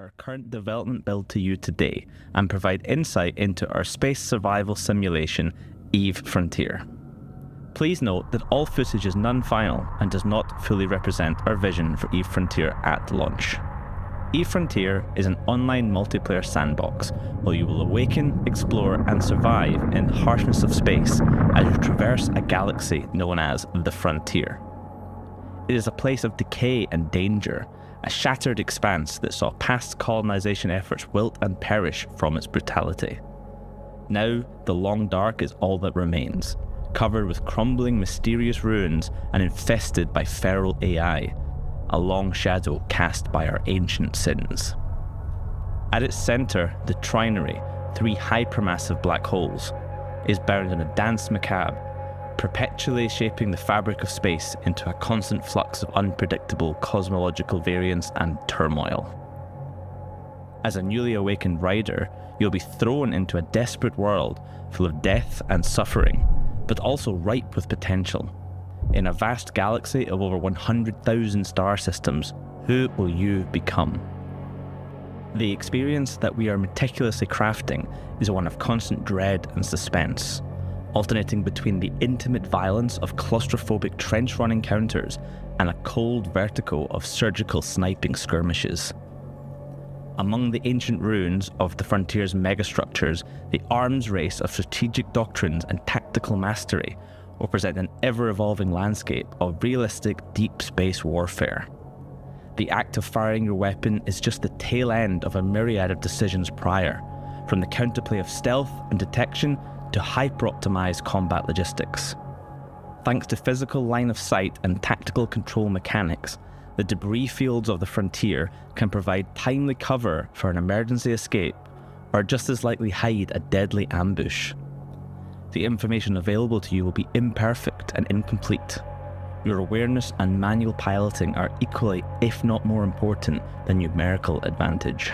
our current development build to you today and provide insight into our space survival simulation, EVE Frontier. Please note that all footage is non-final and does not fully represent our vision for EVE Frontier at launch. EVE Frontier is an online multiplayer sandbox where you will awaken, explore and survive in the harshness of space as you traverse a galaxy known as the Frontier. It is a place of decay and danger, a shattered expanse that saw past colonization efforts wilt and perish from its brutality. Now, the Long Dark is all that remains, covered with crumbling mysterious ruins and infested by feral AI, a long shadow cast by our ancient sins. At its centre, the Trinary, 3 hypermassive black holes, is bound in a dance macabre, perpetually shaping the fabric of space into a constant flux of unpredictable cosmological variance and turmoil. As a newly awakened rider, you'll be thrown into a desperate world full of death and suffering, but also ripe with potential. In a vast galaxy of over 100,000 star systems, who will you become? The experience that we are meticulously crafting is one of constant dread and suspense, alternating between the intimate violence of claustrophobic trench-run encounters and a cold vertigo of surgical sniping skirmishes. Among the ancient ruins of the Frontier's megastructures, the arms race of strategic doctrines and tactical mastery will present an ever-evolving landscape of realistic deep space warfare. The act of firing your weapon is just the tail end of a myriad of decisions prior, from the counterplay of stealth and detection to hyper-optimized combat logistics. Thanks to physical line of sight and tactical control mechanics, the debris fields of the Frontier can provide timely cover for an emergency escape, or just as likely hide a deadly ambush. The information available to you will be imperfect and incomplete. Your awareness and manual piloting are equally, if not more important, than numerical advantage.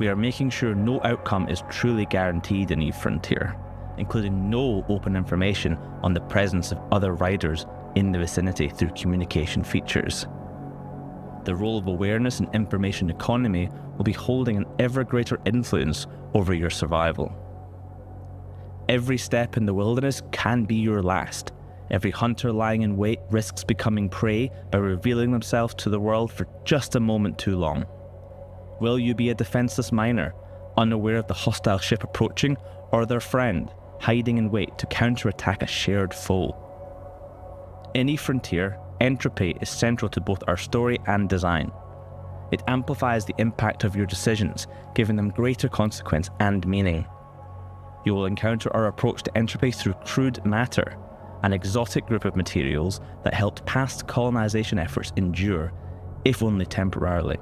We are making sure no outcome is truly guaranteed in EVE Frontier, including no open information on the presence of other riders in the vicinity through communication features. The role of awareness and information economy will be holding an ever greater influence over your survival. Every step in the wilderness can be your last. Every hunter lying in wait risks becoming prey by revealing themselves to the world for just a moment too long. Will you be a defenseless miner, unaware of the hostile ship approaching, or their friend, hiding in wait to counterattack a shared foe? In EVE Frontier, Entropy is central to both our story and design. It amplifies the impact of your decisions, giving them greater consequence and meaning. You will encounter our approach to entropy through crude matter, an exotic group of materials that helped past colonization efforts endure, if only temporarily.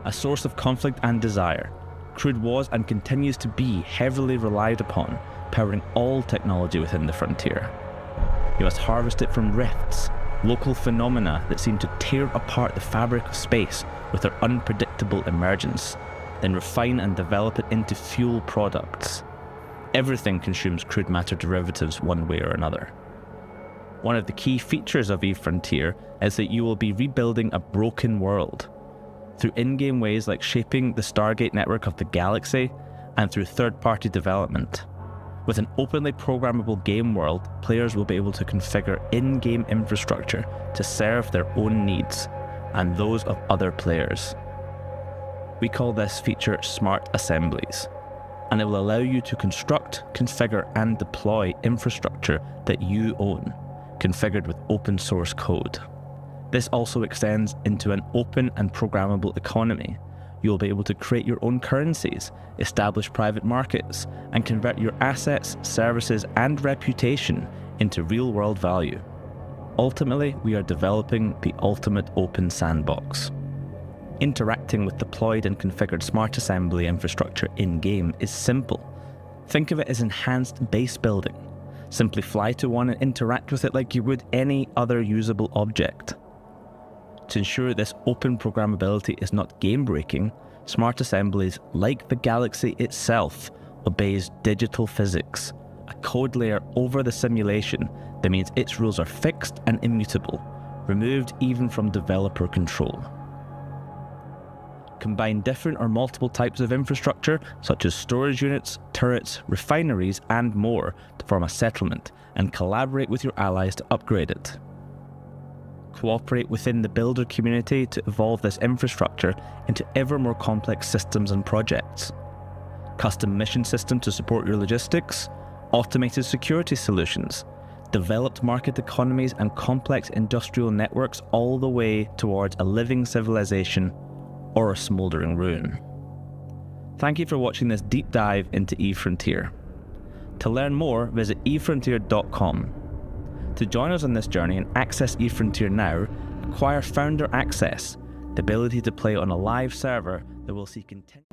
A source of conflict and desire, crude was and continues to be heavily relied upon, powering all technology within the Frontier. You must harvest it from rifts, local phenomena that seem to tear apart the fabric of space with their unpredictable emergence, then refine and develop it into fuel products. Everything consumes crude matter derivatives one way or another. One of the key features of EVE Frontier is that you will be rebuilding a broken world, through in-game ways like shaping the Stargate network of the galaxy, and through third-party development. With an openly programmable game world, players will be able to configure in-game infrastructure to serve their own needs, and those of other players. We call this feature Smart Assemblies, and it will allow you to construct, configure, and deploy infrastructure that you own, configured with open source code. This also extends into an open and programmable economy. You'll be able to create your own currencies, establish private markets, and convert your assets, services, and reputation into real-world value. Ultimately, we are developing the ultimate open sandbox. Interacting with deployed and configured smart assembly infrastructure in-game is simple. Think of it as enhanced base building. Simply fly to one and interact with it like you would any other usable object. To ensure this open programmability is not game-breaking, Smart Assemblies, like the galaxy itself, obeys digital physics, a code layer over the simulation that means its rules are fixed and immutable, removed even from developer control. combine different or multiple types of infrastructure, such as storage units, turrets, refineries, and more, to form a settlement, and collaborate with your allies to upgrade it. Cooperate within the builder community to evolve this infrastructure into ever more complex systems and projects. Custom mission system to support your logistics, automated security solutions, developed market economies and complex industrial networks, all the way towards a living civilization or a smouldering ruin. Thank you for watching this deep dive into eFrontier. To learn more, visit efrontier.com. To join us on this journey and access eFrontier now, acquire Founder Access, the ability to play on a live server that will see continued.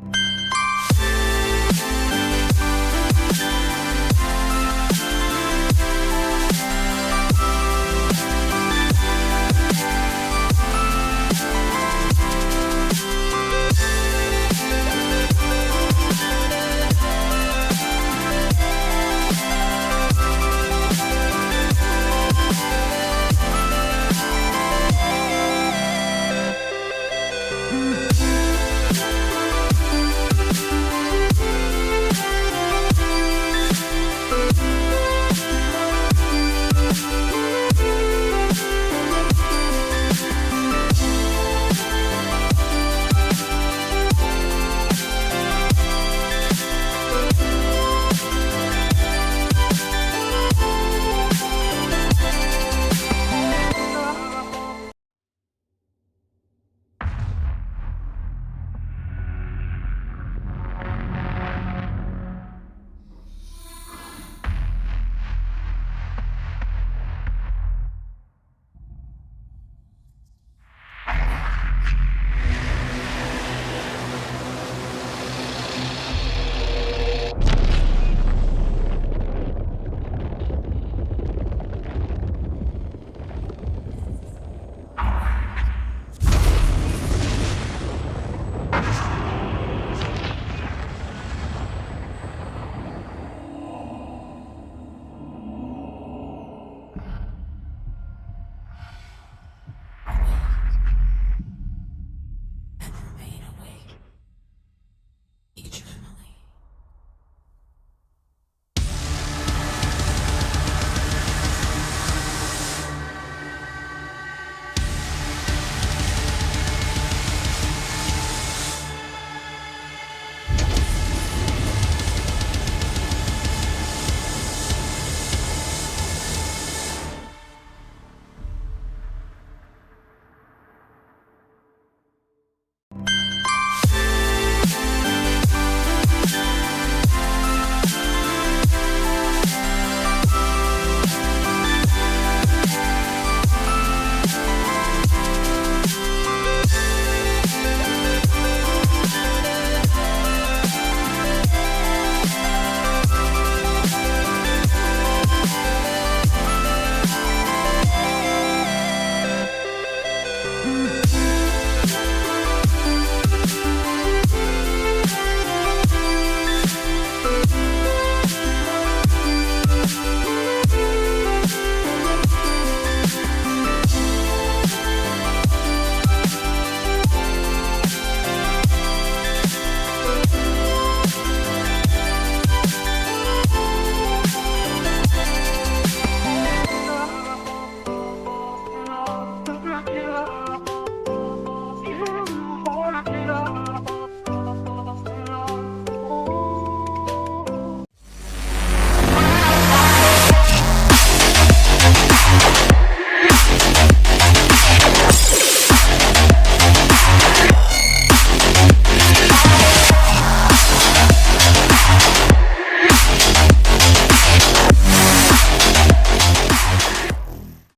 Yeah.